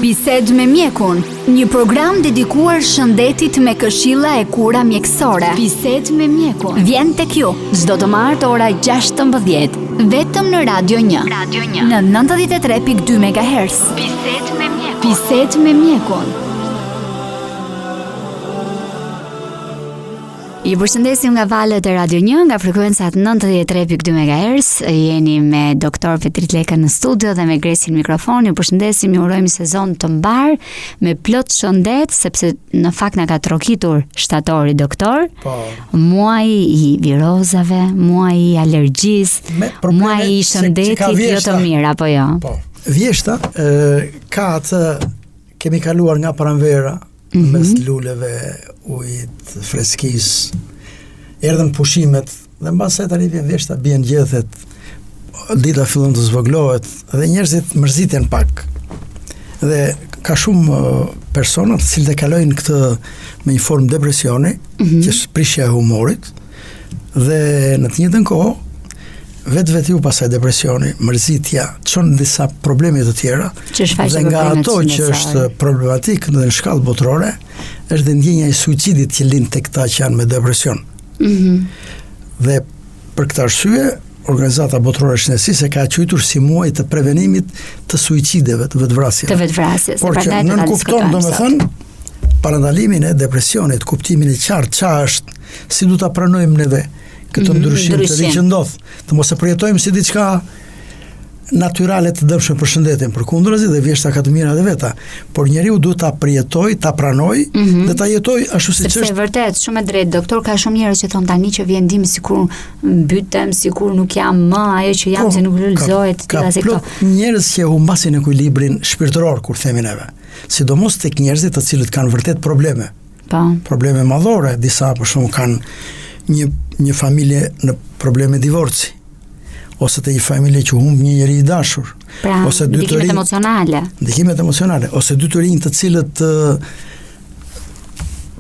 Bisedë me mjekun, një program dedikuar shëndetit me këshilla e kura mjekësore. Bisedë me mjekun vjen tek ju çdo të martë ora 16, vetëm në Radio 1. Në 93.2 MHz. Bisedë me mjekun. Bisedë me mjekun. Ju përshëndesim nga valët e Radio 1, nga frekuencat 93.2 MHz. Jeni me doktor Petrit Leka në studio dhe me Gresin mikrofon. Ju përshëndesim, ju urojmë sezon të mbar me plot shëndet, sepse në fakt na ka trokitur shtatori, doktor. Muaji i virozave, muaji i alergjisë, muaji i shëndetit jo të mirë, apo jo? Po. Vjeshta ka atë kemi kaluar nga pranvera. Mes luleve, ujit, freskis, erdhen pushimet, dhe mbasaj tani vjen vjeshta, bien gjethet, dita fillon të zvoglohet, dhe njerëzit mërziten pak. Dhe ka shumë persona të cilët e kalojnë këtë me një formë depresioni, që është prishja e humorit, dhe në të njëjtën kohë, vetë ju pasaj depresioni, mërzitja, çon disa probleme të tjera, dhe nga ato që është problematik në shkallë botërore, është dhe ndjenja e suicidit që lind tek këta që janë me depresion. Dhe për këtë arsye, Organizata Botërore e Shëndetësisë e ka quajtur si muaj të prevenimit të suicideve, të vetvrasjeve. Por që nën kupton, domethënë, parandalimin e depresionit, kuptimin e qartë çfarë është, si du ta pranojmë neve këtë ndryshim të ri që ndodh, të mos e përjetojmë si diçka natyrale të dëmshme për shëndetin, përkundërzi dhe vjeshta ka të mira dhe veta, por njeriu duhet ta përjetoj, ta pranoj dhe ta jetoj ashtu siç është. Sepse vërtet shumë e drejtë, doktor, ka shumë njerëz që thon tani që vjen ndihmë sikur mbytem, sikur nuk jam më ajo që jam, se nuk lulëzohet, ka plot njerëz që humbasin ekuilibrin shpirtëror kur themi neve, sidomos tek njerëzit të cilët kanë vërtet probleme. Probleme madhore, disa për shembull kanë një familje në probleme divorci, ose të një familje që humb një njeri i dashur, ose ndikimet emocionale, ose dy të rinj të cilët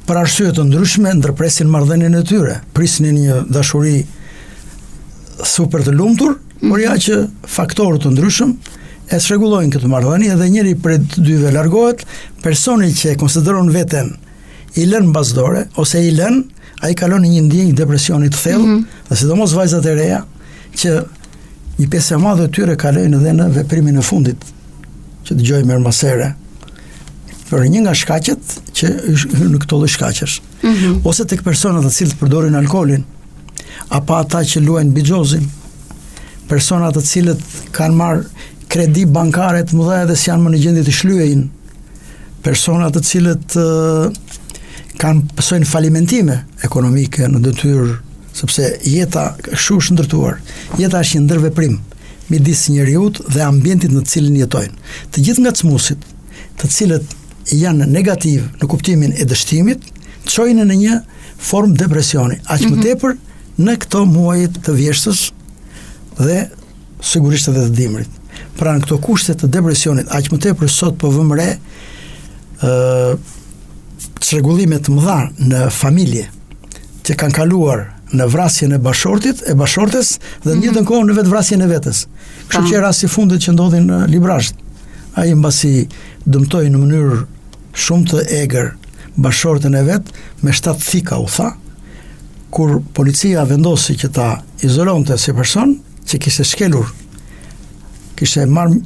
për arsye të ndryshme ndërpresin marrëdhënien e tyre, prisnin një dashuri super të lumtur, por ja që faktorë të ndryshëm e çrregullojnë këtë marrëdhënie dhe njëri prej të dyve largohet, personi që e konsideron veten i lën bazdore ose i lën, ai kalon në një ndjenjë depresioni të thellë, dhe sidomos vajzat e reja, që një pjesë e madhe e tyre kalojnë edhe në veprimin e fundit, që dëgjojmë më pas here, për një nga shkaqet që në këto lloj shkaqesh. Ose tek persona të cilët përdorin alkoolin, apo ata që luajnë bixhozin, persona të cilët kanë marr kredi bankare të mëdha dhe s'janë më në gjendje të shlyejnë, persona të cilët kanë pësojnë falimentime ekonomike në detyrë, sepse jeta kështu është ndërtuar. Jeta është një ndërveprim midis njeriut dhe ambientit në të cilin jetojnë. Të gjithë ngacmuesit, të cilët janë negativ në kuptimin e dështimit, çojnë në një formë depresioni, aq më tepër në këto muajit të vjeshtës dhe sigurisht edhe të dimrit. Pra në këto kushte të depresionit, aq më tepër sot po vëmë re çrregullime të mëdha në familje që kanë kaluar në vrasjen e bashortes dhe në njëjtën kohë në vetvrasjen e vetes. Kështu që rasti i fundit që ndodhi në Librazh, ai mbasi dëmtoi në mënyrë shumë të egër bashortën e vet me 7 thika, u tha, kur policia vendosi që ta izolonte si person që kishte shkelur, kishte marrë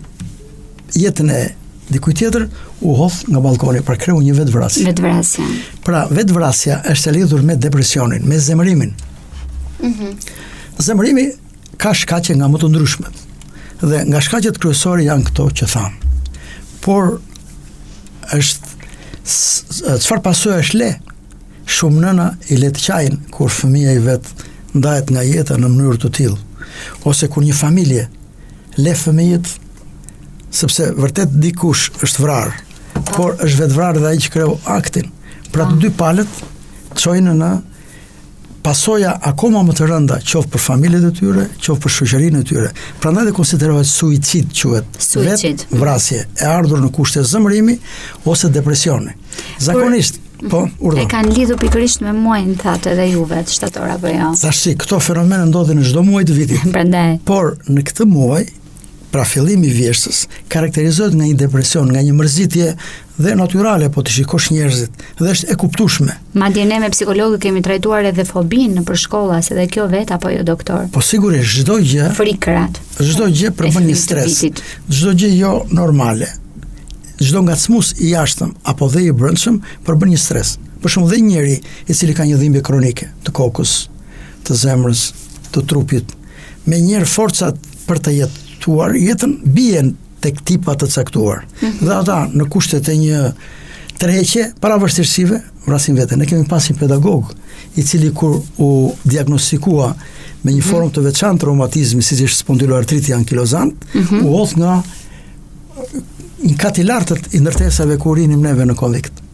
jetën e dikujt tjetër, u hodh nga balkoni për kreu një vetvrasje. Pra, vetvrasja është e lidhur me depresionin, me zemërimin. Zemërimi ka shkaqe nga më të ndryshmet. Dhe nga shkaqet kryesore janë këto që tham. Por çfarë pasojë është le? Shumë nëna i let qajin kur fëmia i vet ndahet nga jeta në mënyrë të tillë. Ose kur një familje le fëmijët, sepse vërtet dikush është vrarë, por është vetë vrarë dhe ai që kreu aktin. Pra të dy palët çojnë në pasoja akoma më të rënda, qoftë për familjet e tyre, qoftë për shoqërinë e tyre. Prandaj dhe konsiderohet suicid, quhet vetvrasje e ardhur në kushte zemërimi ose depresioni. Zakonisht, e kanë lidhur pikërisht me muajin, thatë edhe juve të shtator apo jo? Tash këto fenomene ndodhin në çdo muaj të vitit. Prandaj. Por në këtë muaj pra fillimi i vjeshtës karakterizohet nga një depresion, nga një mërzitje dhe natyrale, po të shikosh njerëzit, dhe është e kuptueshme. Madje ne me psikologë kemi trajtuar edhe fobinë nëpër shkolla, se dhe kjo vet apo jo doktor. Po sigurisht çdo gjë, frikrat. Çdo gjë përbën një stres. Çdo gjë jo normale. Çdo ngacmues i jashtëm apo dhe i brendshëm përbën një stres. Për shembull, dhe njëri i cili ka një dhimbje kronike të kokës, të zemrës, të trupit, me njëherë forcat për të jetuar jetën bien tek tipa të caktuar. Dhe ata në kushtet e një tërheqje para vështirësive vrasin veten. Ne kemi pasur një pedagog i cili kur u diagnostikua me një formë të veçantë traumatizmi, siç është spondiloartriti ankilozant, u hodh nga një kat i lartët i ndërtesave ku rinim neve në konvikt.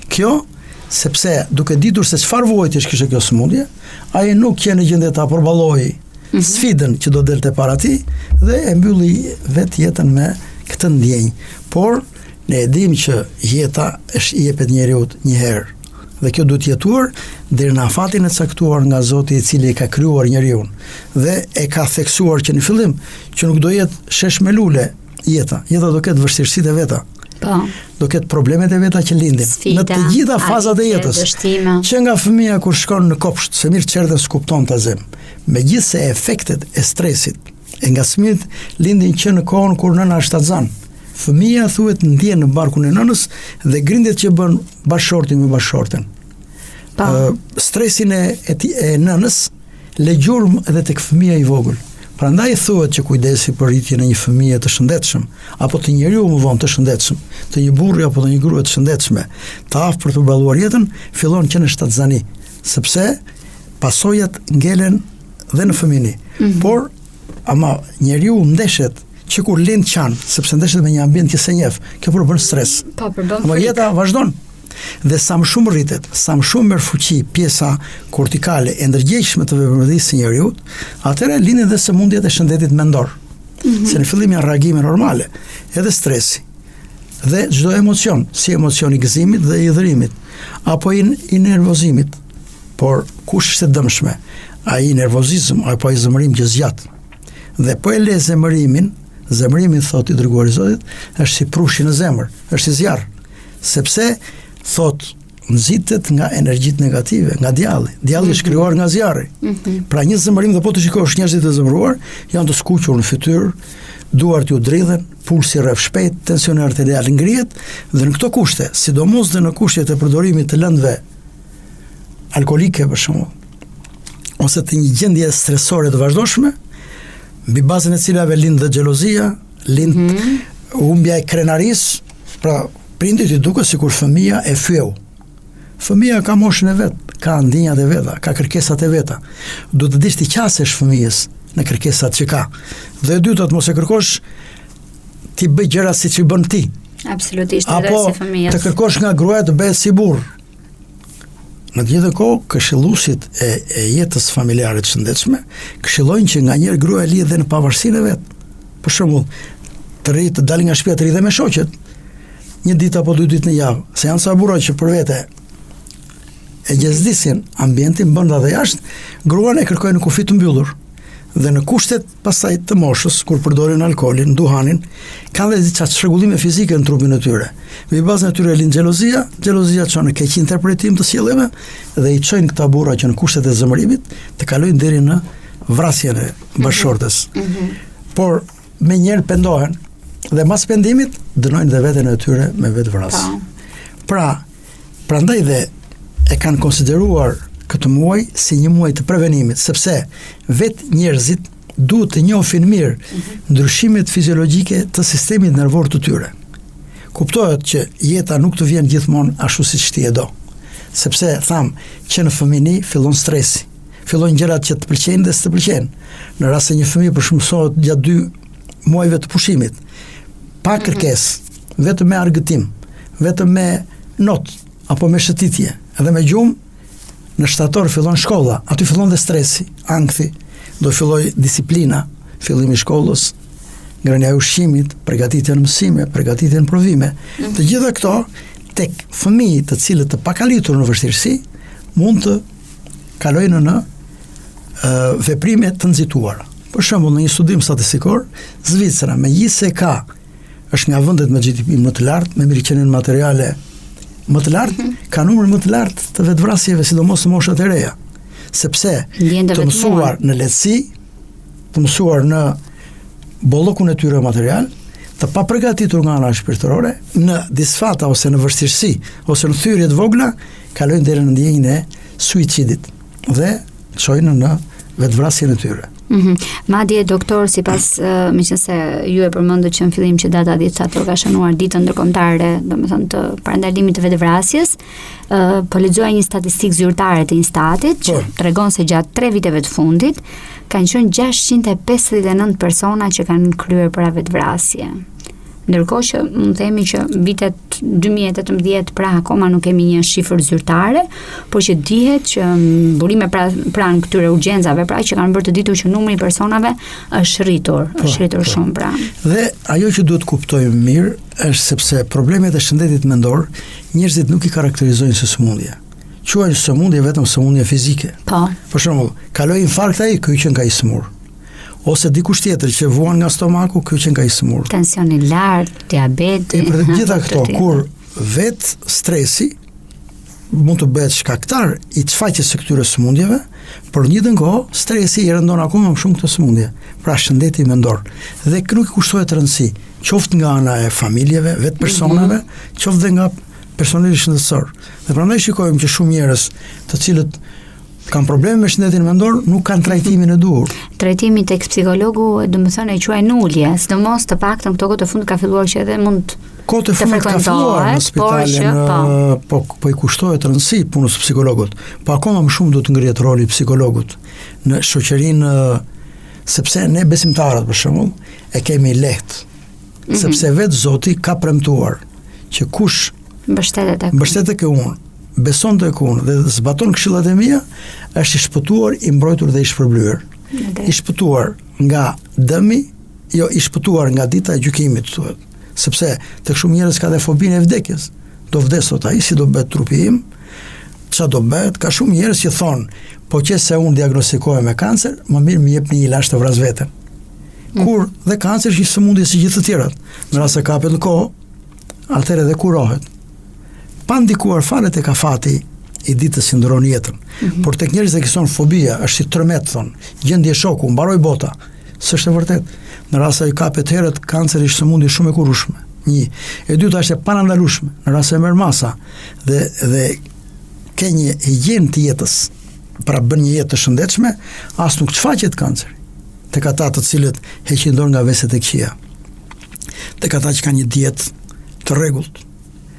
Kjo sepse duke ditur se çfarë vojtësh kishte kjo sëmundje, ai nuk qenë në gjendje ta përballojë sfidën që do delte para tij dhe e mbylli vetë jetën me këtë ndjenjë. Por ne e dimë që jeta është i jepet njeriu një herë dhe kjo duhet jetuar deri në afatin e caktuar nga Zoti i cili e ka krijuar njeriu dhe e ka theksuar që në fillim që nuk do jetë shesh me lule jeta do ketë vështirësitë e veta. Po. Do ketë problemet e veta që lindin Sfida, në të gjitha fazat e jetës. Që nga fëmia kur shkon në kopsht, se mirë çerdhen s'kupton ta zem. Megjithse efektet e stresit e ngacmit lindin që në kohën kur nëna është atzan. Fëmia thuhet ndjen në barkun e nënës dhe grindet që bën bashorti me bashorten. Stresin e nënës le gjurmë edhe tek fëmia i vogël. Prandaj thuhet që kujdesi për rritjen e një fëmie të shëndetshëm, apo të njeriu më vonë të shëndetshëm, të një burri apo të një grue të shëndetshme, të aftë për të balluar jetën, fillon që në shtatzani, sepse pasojat ngelen dhe në fëmini. Por, ama njeriu ndeshet që kur lind qan, sepse ndeshet me një ambient që se njeh, kjo përbën stres. Po, përbën. Ama jeta vazhdon. Dhe sa më shumë rritet, sa më shumë merr fuqi pjesa kortikale e ndërgjegjshme të veprimtarisë së njeriu, atëherë lindin dhe sëmundjet e shëndetit mendor. Se në fillim janë reagime normale, edhe stresi, dhe çdo emocion, si emocioni i gëzimit dhe i dhërimit, apo i nervozimit. Por kush është e dëmshme? Ai nervozizëm apo ai zemërim që zgjat. Dhe po e le zemërimin thotë i dërguari i Zotit, është si prushi në zemër, është si zjarr. Sepse thot nxitet nga energjitë negative, nga djalli. Djalli është krijuar nga zjarri. Pra një zemërim dhe po të shikosh njerëzit e zemëruar, janë të skuqur në fytyrë, duart ju dridhen, pulsi rreth shpejt, tensioni arterial ngrihet dhe në këto kushte, sidomos dhe në kushtet e përdorimit të lëndëve alkolike për shembull, ose të një gjendje stresore të vazhdueshme, mbi bazën e cilave lind dhe xhelozia, lind humbja e krenarisë, pra prindit i duket sikur fëmia e fyeu. Fëmia ka moshën e vet, ka ndjenjat e veta, ka kërkesat e veta. Duhet të dish të qasesh fëmijës në kërkesat që ka. Dhe e dyta të mos e kërkosh ti bëj gjëra siç i bën ti. Absolutisht, edhe si fëmijës. Apo të kërkosh nga gruaja të bëhet si burr. Në të njëjtën kohë, këshilluesit e jetës familjare të shëndetshme këshillojnë që nganjëherë gruaja lihet dhe në pavarësinë e vet. Për shembull, të dalë nga shtëpia të rri dhe me shoqet, një ditë apo 2 ditë në javë, se janë sa burra që për vete e gjezdisin ambientin brenda dhe jashtë, gruan e kërkojnë në kufi të mbyllur. Dhe në kushtet pastaj të moshës, kur përdorin alkoolin, duhanin, kanë dhe disa çrregullime fizike në trupin e tyre. Mbi bazën e tyre lind xhelozia çon në keq interpretim të sjelljeve dhe i çojnë këta burra që në kushtet e zemërimit të kalojnë deri në vrasjen e bashortës. Por me njerë pendohen dhe mas pendimit dënojnë dhe veten e tyre me vetë vrasje. Prandaj dhe e kanë konsideruar këtë muaj si një muaj të prevenimit, sepse vetë njerëzit duhet të njohin mirë ndryshimet fiziologjike të sistemit nervor të tyre. Kuptohet që jeta nuk të vjen gjithmonë ashtu siç ti e do. Sepse tham që në fëmijëni fillon stresi, fillojnë gjërat që të pëlqejnë dhe s'të pëlqejnë. Në rast se një fëmijë përshëmsohet gjatë 2 muajve të pushimit, pa kërkesë, vetëm me argëtim, vetëm me not apo me shëtitje, edhe me gjumë, në shtator fillon shkolla, aty fillon dhe stresi, ankthi, do filloj disiplina, fillimi i shkollës, ngrënia e ushqimit, përgatitja në mësime, përgatitja në provime. Të gjitha këto tek fëmijët të cilët të pakalitur në vështirësi mund të kalojnë në veprime të nxituara. Për shembull, në një studim statistikor, Zvicra megjithëse është nga vendet me GDP më të lartë, me mirëqenien materiale më të lartë, ka numrin më të lartë të vetvrasjeve, sidomos në moshat e reja. Sepse të mësuar në lehtësi, të mësuar në bollokun e tyre material, të paprgatitur nga ana shpirtërore, në disfata ose në vështirësi, ose në thyrje të vogla, kalojnë deri në ndjenjën e suicidit dhe çojnë në vetvrasjen e tyre. Madje doktor, sipas meqense ju e përmendët që në fillim që data 10 ka shënuar ditën ndërkombëtare, domethënë të parandalimit të vetvrasjes, po lexoja një statistikë zyrtare të Instatit që tregon se gjatë 3 viteve të fundit kanë qenë 659 persona që kanë kryer para vetvrasje. Ndërkohë që mund të themi që vitet 2018 pra akoma nuk kemi një shifër zyrtare, por që dihet që burime pranë këtyre urgjencave, pra që kanë bërë të ditur që numri i personave është rritur shumë pra. Dhe ajo që duhet kuptojmë mirë është sepse problemet e shëndetit mendor njerëzit nuk i karakterizojnë si sëmundje. Quajnë sëmundje vetëm sëmundje fizike. Po. Për shembull, kaloi infarkt ai, ky që ka i smur. Ose dikush tjetër që vuan nga stomaku, ky që ka i smur. Tensioni i lartë, diabeti. Për të gjitha këto, kur vet stresi mund të bëhet shkaktar i çfaqjes së këtyre sëmundjeve, por në njëjtën kohë stresi i rëndon akoma më shumë këtë sëmundje. Pra shëndeti mendor. Dhe nuk i kushtohet rëndësi, qoftë nga ana e familjeve, vetë personave, qoftë dhe nga personeli shëndetësor. Dhe prandaj shikojmë që shumë njerëz, të cilët kanë probleme me shëndetin mendor, nuk kanë trajtimin e duhur. Trajtimi tek psikologu, domethënë e quajnë ulje, sidomos të paktën këto kohë të fundit ka filluar që edhe mund kohë të fundit ka filluar në spitale, po i kushtohet rëndësi punës së psikologut. Po akoma më shumë do të ngrihet roli i psikologut në shoqërinë, sepse ne besimtarët për shembull e kemi lehtë. Sepse vetë Zoti ka premtuar që kush mbështetet tek unë, beson tek unë dhe zbaton këshillat e mia, është i shpëtuar, i mbrojtur dhe i shpërblyer. I shpëtuar nga dëmi, jo i shpëtuar nga dita e gjykimit, thuhet. Sepse tek shumë njerëz ka dhe fobinë e vdekjes. Do vdes sot ai, si do bëhet trupi im? Ç'a do bëhet? Ka shumë njerëz që thonë, po qëse unë diagnostikohem me kancer, më mirë më jepni një ilaç të vras veten. Kur dhe kancer është një sëmundje si gjithë të tjerat. Në rast se kapet në kohë, atëherë dhe kurohet. Pa ndikuar fare tek afati i ditës që ndron jetën. Por tek njerëzit që kanë fobia, është si tërmet thon, gjendje shoku, mbaroi bota. S'është e vërtet. Në rast se ai kapet herët, kanceri është sëmundje shumë e kurrëshme. Një. E dyta është e parandalueshme, në rast se merr masa dhe ke një higjenë të jetës, pra bën një jetë të shëndetshme, as nuk shfaqet kanceri. Tek ata të cilët heqin dorë nga veset e këqija. Tek ata që kanë një dietë të rregullt.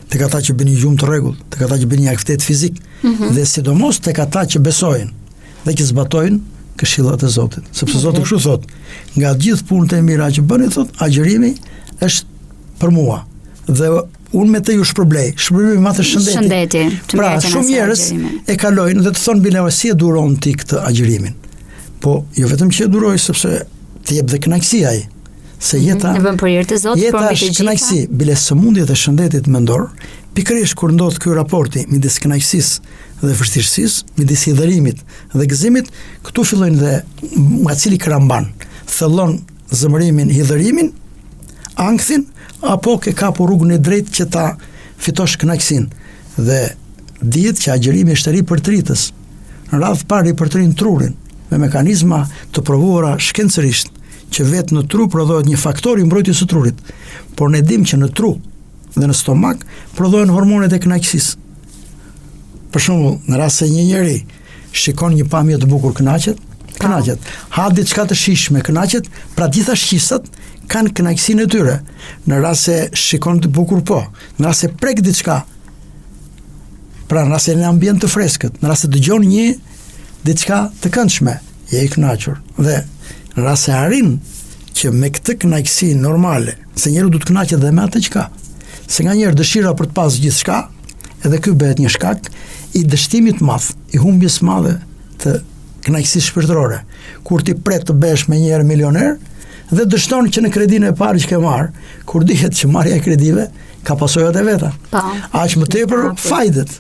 Tek ata që bëjnë një gjumë të rregullt, tek ata që bëjnë një aktivitet fizik, dhe sidomos tek ata që besojnë dhe që zbatojnë këshillat e Zotit. Sepse Zoti kështu thot, nga gjithë punët e mira që bëni, thot, agjërimi është për mua. Dhe unë me të ju shpërblej më të shëndeti. Pra, shumë njerëz e kalojnë dhe të thonë bile si e duron ti këtë agjërimin. Po, jo vetëm që e duroj, sepse të jep dhe kënaqësi ai. Se jeta është kënaqësi, bile sëmundjet e shëndetit mendor, pikërisht kur ndodh ky raporti midis kënaqësisë dhe vështirësisë, midis hidhërimit dhe gëzimit, këtu fillojnë dhe nga cili kramban, thellon zemërimin, hidhërimin, ankthin, apo ke kapur rrugën e drejtë që ta fitosh kënaqësinë. Dhe dihet që agjërimi është ri për tritës. Në radhë parë i përtrin trurin me mekanizma të provuara shkencërisht, që vetë në tru prodhohet një faktor i mbrojtjes së trurit, por ne dim që në tru dhe në stomak prodhohen hormonet e kënaqësisë. Për shembull, në rast se një njeri shikon një pamje të bukur, kënaqet. Ha diçka të shijshme, kënaqet, pra gjitha shqisat kanë kënaqësinë e tyre. Në rast se shikon të bukur, po. Në rast se prek diçka, pra në rast se në ambient të freskët, në rast se dëgjon një diçka të këndshme, je i kënaqur. Dhe në rast se arrin që me këtë kënaqësi normale, se njeriu duhet të kënaqet edhe me atë që ka. Se nganjëherë dëshira për të pasur gjithçka, edhe ky bëhet një shkak i dështimit të madh, i humbjes së madhe të kënaqësisë shpirtërore. Kur ti pret të bëhesh me njëherë milioner dhe dështon që në kredinë e parë që ke marr, kur dihet që marrja e kredive ka pasojat e veta. Aq më tepër fajdet.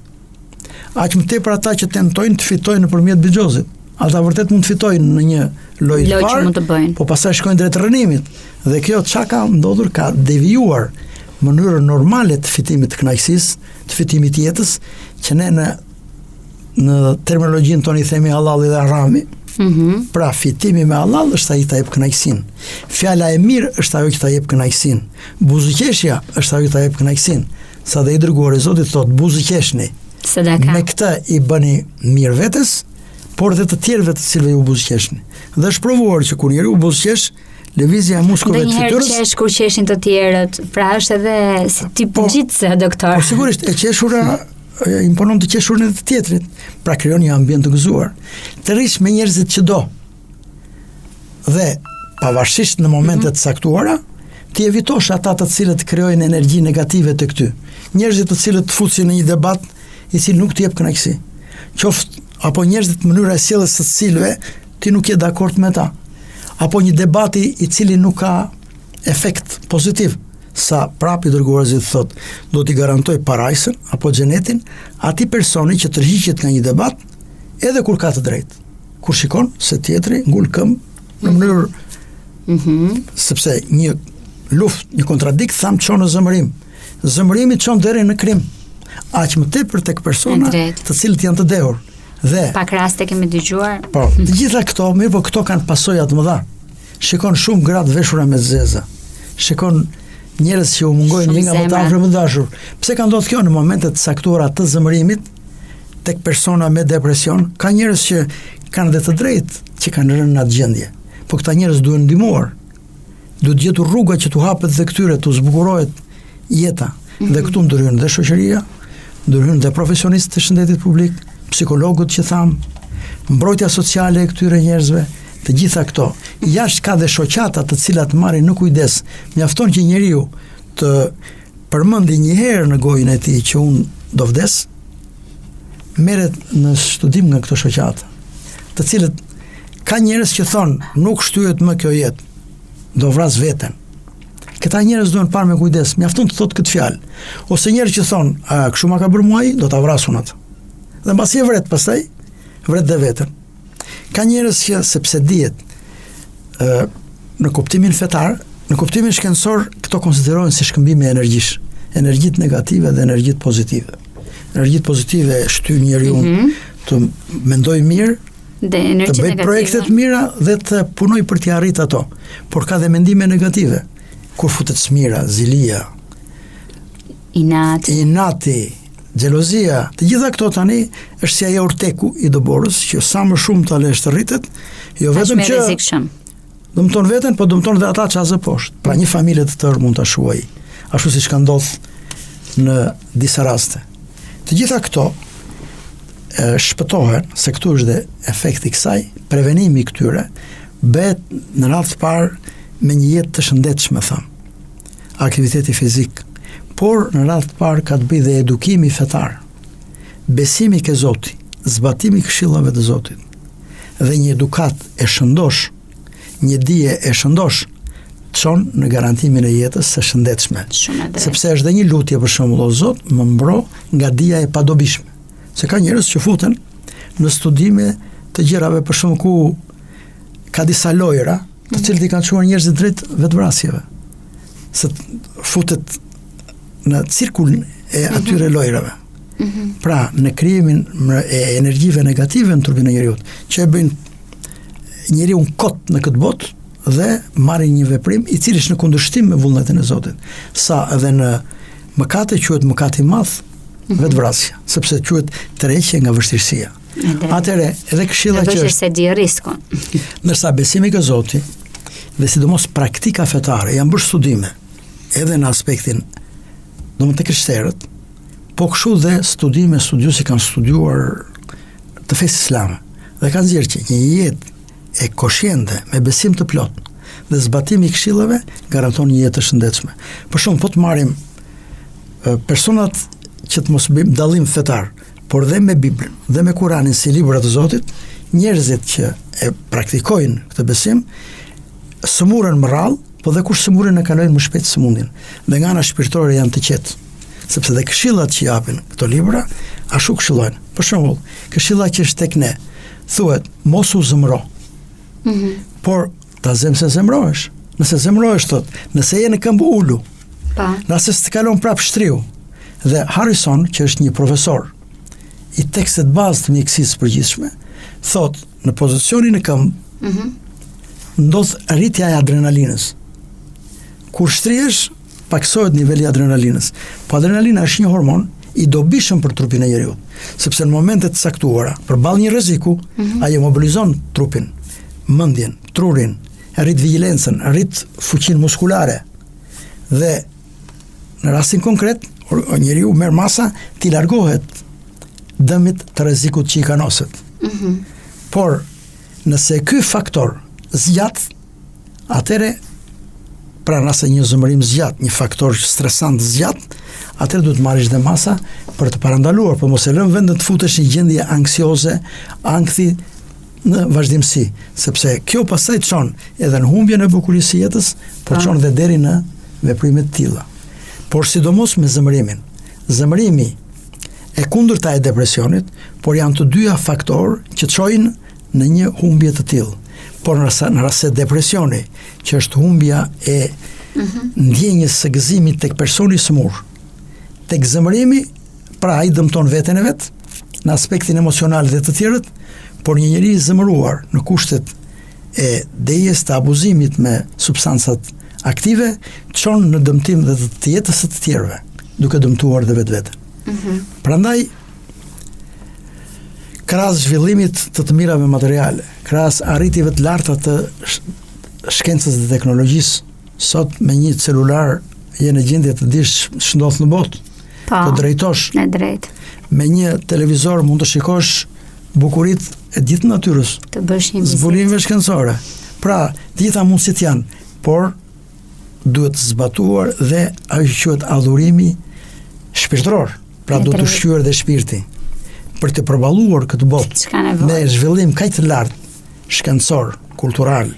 Aq më tepër ata që tentojnë të fitojnë nëpërmjet bixhozit. ata vërtet mund të fitojnë në një lojë të që mund të parë, bëjnë. po pastaj shkojnë drejt rrënimit. Dhe kjo çka ka ndodhur, ka devijuar mënyrën normale të fitimit të kënaqësisë, të fitimit të jetës, që ne në terminologjinë tonë i themi halali dhe harami. Pra fitimi me halal është ai që ta jep kënaqësinë. Fjala e mirë është ajo që ta jep kënaqësinë. Buzëqeshja është ajo që ta jep kënaqësinë. Sa dhe i dërguari i Zotit thotë buzëqeshni. Sadaka. Me këtë i bëni mirë vetes, por dhe të tjerëve të cilëve ju buzëqeshni. Dhe është provuar që kur njeriu buzëqesh, lëvizja e muskujve të fytyrës. Ndonjëherë qesh kur qeshin të tjerët, pra është edhe si tip gjithse, doktor. Po sigurisht, e qeshura imponon të qeshurën e të tjetrit, pra krijon një ambient të gëzuar. Të rish me njerëzit që do. Dhe pavarësisht në momentet të caktuara, ti evitosh ata të cilët krijojnë energji negative te ty. Njerëzit të cilët të futsin në një debat i cili nuk të jep kënaqësi. Qoftë apo njerëzit mënyra e sjelljes së cilëve ti nuk je dakord me ta. Apo një debati i cili nuk ka efekt pozitiv. Sa prapi dërguari thot, do t'i garantoj parajsën apo xhenetin atij personi që tërhiqet nga një debat, edhe kur ka të drejtë. Kur shikon se tjetri ngul këmbë në mënyrë sepse një luftë, një kontradikt tham çon në zëmërim. Zëmërimi çon deri në krim. Aq më tepër tek persona të cilët janë të dehur. Dhe pak raste kemi dëgjuar. Po, të gjitha këto, mirë, po këto kanë pasojë të mëdha. Shikon shumë gratë veshura me zeza. Shikon njerëz që u mungojnë një nga më të afërm të dashur. Pse ka ndodhur kjo në momentet të caktuara të zëmërimit tek persona me depresion? Ka njerëz që kanë dhe të drejtë që kanë rënë në atë gjendje. Po këta njerëz duhen ndihmuar. Duhet gjetur rruga që t'u hapet dhe këtyre, t'u zbukurohet jeta. Dhe këtu ndryhen dhe shoqëria, ndryhen dhe profesionistët të shëndetit publik, psikologët që tham, mbrojtja sociale e këtyre njerëzve, të gjitha këto. Jashtë ka dhe shoqata të cilat marrin në kujdes. Mjafton që njeriu të përmendi një herë në gojën e tij që unë do vdes, merret në studim nga këto shoqata, të cilët ka njerëz që thonë nuk shtyhet më kjo jetë, do vras veten. Këta njerëz duhen parë me kujdes, mjafton të thotë këtë fjalë. Ose njerëz që thonë, a kështu ma ka bërë mua ai, do ta vrasun atë. Dhe mbasi e vret pastaj, vret dhe veten. Ka njerëz që sepse dihet në kuptimin fetar, në kuptimin shkencor, këto konsiderohen si shkëmbime energjish, energjitë negative dhe energjitë pozitive. Energjitë pozitive shtyn njeriu të mendojë mirë, të bëj projekte të mira dhe të punoj për t'i arritur ato. Por ka dhe mendime negative, kur futet smira, zilia, inati, xhelozia, të gjitha këto tani është si ajo urteku i doborës që sa më shumë ta lesh të rritet, jo vetëm që dëmton veten, po dëmton edhe ata që azë poshtë. Pra një familje të tërë mund ta shuaj, ashtu siç ka ndodhur në disa raste. Të gjitha këto shpëtohen, se këtu është dhe efekti i kësaj, prevenimi i këtyre bëhet në radhë të parë me një jetë të shëndetshme, tham. Aktiviteti fizik, por në radhë të parë ka të bëjë dhe edukimi fetar, besimi ke Zoti, zbatimi i këshillave të Zotit, dhe një edukat e shëndosh, një dije e shëndosh, çon në garantimin e jetës së shëndetshme. Sepse është dhe një lutje për shembull, o Zot, më mbro nga dija e padobishme. Se ka njerëz që futen në studime të gjërave, për shembull ku ka disa lojra, të cilët i kanë çuar njerëzit drejt vetvrasjeve. Se futet në cirkullin e atyre lojrave. Pra, në krijimin e energjive negative në trupin e njeriut, që e bëjnë njeriu kot në këtë botë dhe marrin një veprim i cili është në kundërshtim me vullnetin e Zotit. Sa edhe në mëkate quhet mëkat i madh, vetvrasja, sepse quhet tërheqje nga vështirësia. Atëre, edhe këshilla që është se di riskun. Ndërsa besimi ke Zoti dhe sidomos praktika fetare janë bërë studime edhe në aspektin domethënë të krishterët, po kështu dhe studiuesi kanë studiuar të fesë islame dhe kanë nxjerrë që një jetë e koshiente me besim të plot dhe zbatimi i këshillave garanton një jetë të shëndetshme. Për shembull, po të marrim personat që të mos bëjmë dallim fetar, por dhe me Biblën dhe me Kuranin si libra të Zotit, njerëzit që e praktikojnë këtë besim sëmuren më rrallë, po dhe kur sëmuren e kalojnë më shpejt sëmundjen. Dhe nga ana shpirtërore janë të qetë, sepse dhe këshillat që japin këto libra ashtu këshillojnë. Për shembull, këshilla që është tek ne, thuhet, mos u zemro. Por ta se zemrohesh. Nëse zemrohesh thot, nëse je në këmbë ulu, nëse të kalon prap shtriu. Dhe Harrison, që është një profesor i tekstet bazë të mjekësisë përgjithshme, thot, në pozicionin e këmbë, ndodh rritja e adrenalinës. Kur shtrihesh, paksohet niveli i adrenalinës. Po adrenalina është një hormon i dobishëm për trupin e njeriut, sepse në momentet të caktuara, përballë një rreziku, ajo mobilizon trupin, mendjen, trurin, rrit vigjilencën, rrit fuqinë muskulare. Dhe në rastin konkret, njeriu merr masa ti largohet dëmit të rrezikut që i kanoset. Por nëse ky faktor zgjat, atëre pra nëse një zemërim zgjat, një faktor stresant zgjat, atëherë duhet marrësh dhe masa për të parandaluar, për mos e lënë vend të futesh në gjendje anksioze, ankthi në vazhdimsi, sepse kjo pastaj çon edhe në humbjen e bukurisë së jetës, por çon edhe deri në veprime të tilla. Por sidomos me zemërimin. Zemërimi e kundërta e depresionit, por janë të dyja faktorë që çojnë në një humbje të tillë. Por në rast se depresioni, që është humbja e ndjenjës së gëzimit tek personi i smur, tek zemërimi, pra ai dëmton veten e vet në aspektin emocional dhe të tjerët, por një njeri i zemëruar në kushtet e dejes të abuzimit me substancat aktive çon në dëmtim dhe të jetës së të tjerëve, duke dëmtuar dhe vetveten. Prandaj krahas zhvillimit të mirave materiale, krahas arritjeve të larta të shkencës dhe teknologjisë, sot me një celular je në gjendje të dish ç'ndodh në botë. Të drejtosh. Në drejt. Me një televizor mund të shikosh bukuritë e gjithë natyrës. Të bësh një zbulimeve shkencore. Pra, të gjitha mundësit janë, por duhet zbatuar dhe ajo që quhet adhurimi shpirtëror. Pra duhet të shqyer dhe shpirti për të përballuar këtë botë me zhvillim kaq të lartë shkencor, kultural,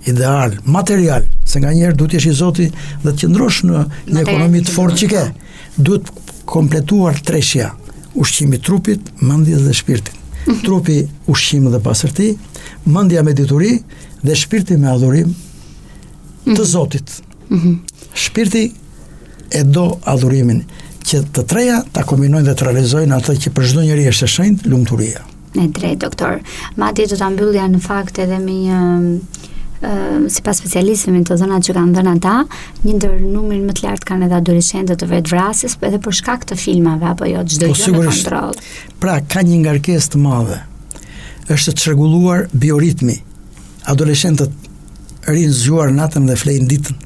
ideal, material, se nganjëherë duhet të jesh i Zoti dhe të qëndrosh në një ekonomi të fortë që ke. Duhet kompletuar treshja, ushqimi i trupit, mendjes dhe shpirtit. Trupi ushqim dhe pastërti, mendja me dituri dhe shpirti me adhurim të Zotit. Shpirti e do adhurimin, që të treja ta kombinojnë dhe të realizojnë atë që për çdo njeri është e shenjtë, lumturia. Në drejt, doktor. Madje do ta mbyllja në fakt edhe me një sipas specialistëve të dhënat që kanë dhënë ata, një ndër numrin më të lartë kanë edhe adoleshentët të vetvrasjes, edhe për shkak të filmave apo jo, çdo gjë në kontroll. Pra, ka një ngarkesë të madhe. Është të çrregulluar bioritmi. Adoleshentët rinë zgjuar natën dhe flejnë ditën.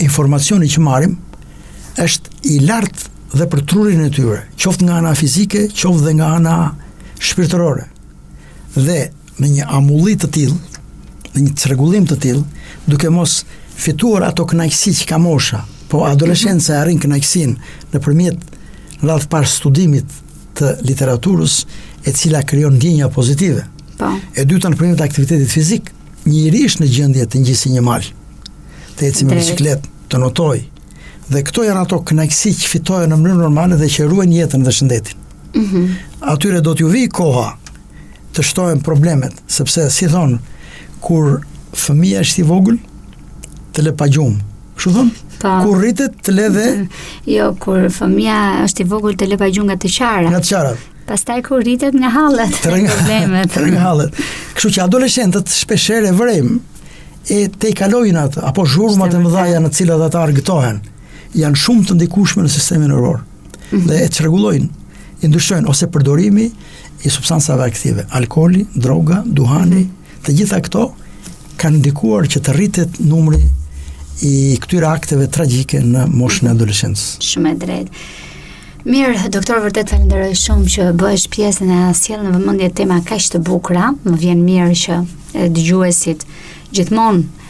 Informacioni që marrim është i lartë dhe për trurin e tyre, qoftë nga ana fizike, qoftë dhe nga ana shpirtërore. Dhe në një amulli të tillë, në një çrregullim të tillë, duke mos fituar ato kënaqësi që ka mosha, po adoleshenca arrin kënaqësinë nëpërmjet radh par studimit të literaturës, e cila krijon ndjenja pozitive. E dyta nëpërmjet aktivitetit fizik, njëri është në gjendje të ngjisë një mal, të ecë me bicikletë, të notoj. Dhe këto janë ato kënaqësi që fitohen në mënyrë normale dhe që ruajnë jetën dhe shëndetin. Atyre do t'ju vijë koha të shtohen problemet, sepse si thon, kur fëmia është i vogël, të lë pa gjumë. Kështu thon? Kur rritet të lë dhe jo, kur fëmia është i vogël të lë pa gjumë nga të qarat. Nga të qarat. Pastaj kur rritet nga hallet, problemet. Nga hallet. Kështu që adoleshentët shpeshherë vrejmë e te i kalojnë atë, apo zhurmat e mëdha në të cilat ata argëtohen, janë shumë të ndikueshme në sistemin nervor. Dhe e çrregullojnë, i ndryshojnë ose përdorimi i substancave aktive, alkooli, droga, duhani, të gjitha këto kanë ndikuar që të rritet numri i këtyre akteve tragjike në moshën e adoleshencës. Shumë e drejtë. Mirë, doktor, vërtet falenderoj shumë që bëhesh pjesë në sjell në vëmendje tema kaq të bukura. Më vjen mirë që dëgjuesit gjithmonë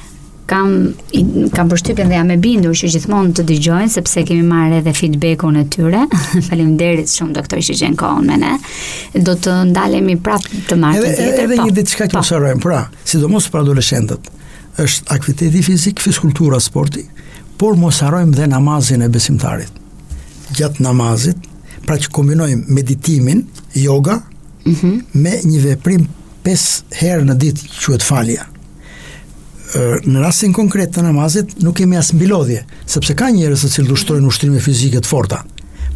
kam përshtypjen dhe jam e bindur që gjithmonë të dëgjojnë, sepse kemi marrë edhe feedbackun e tyre. Faleminderit shumë doktor që gjen kohën me ne. Do të ndalemi prapë të martën tjetër. Edhe një diçka që mos harrojmë, pra, sidomos për adoleshentët, është aktiviteti fizik, fiskultura, sporti, por mos harrojmë dhe namazin e besimtarit. Gjatë namazit, pra që kombinojmë meditimin, yoga, me një veprim 5 herë në ditë quhet falja. Në rastin konkret të namazit nuk kemi as mbilodhje, sepse ka njerëz të cilët ushtrojnë ushtrime fizike të forta,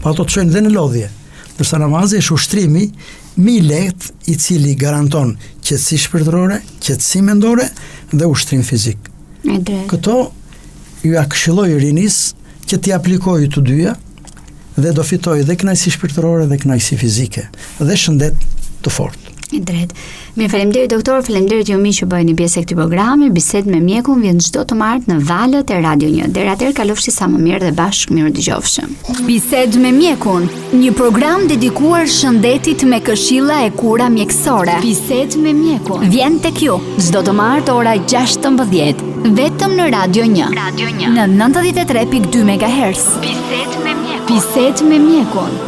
pa ato të çojnë dhe në lodhje. Ndërsa namazi është ushtrimi më i lehtë i cili garanton qetësi shpirtërore, qetësi mendore dhe ushtrim fizik. Këto ju ja këshilloj rinis që t'i aplikojë të dyja dhe do fitoj dhe kënaqësi shpirtërore dhe kënaqësi fizike dhe shëndet të fortë. I drejt. Mirë, faleminderit doktor, faleminderit ju miq që bëni pjesë e këtij programi. Bisedë me mjekun vjen çdo të martë në valët e Radio 1. Deri atëherë kalofshi sa më mirë dhe bashkë mirë dëgjofshim. Bisedë me mjekun, një program dedikuar shëndetit me këshilla e kura mjekësore. Bisedë me mjekun vjen tek ju çdo të martë ora 16:00, vetëm në Radio 1. Radio 1 në 93.2 MHz. Bisedë me mjekun. Bisedë me mjekun.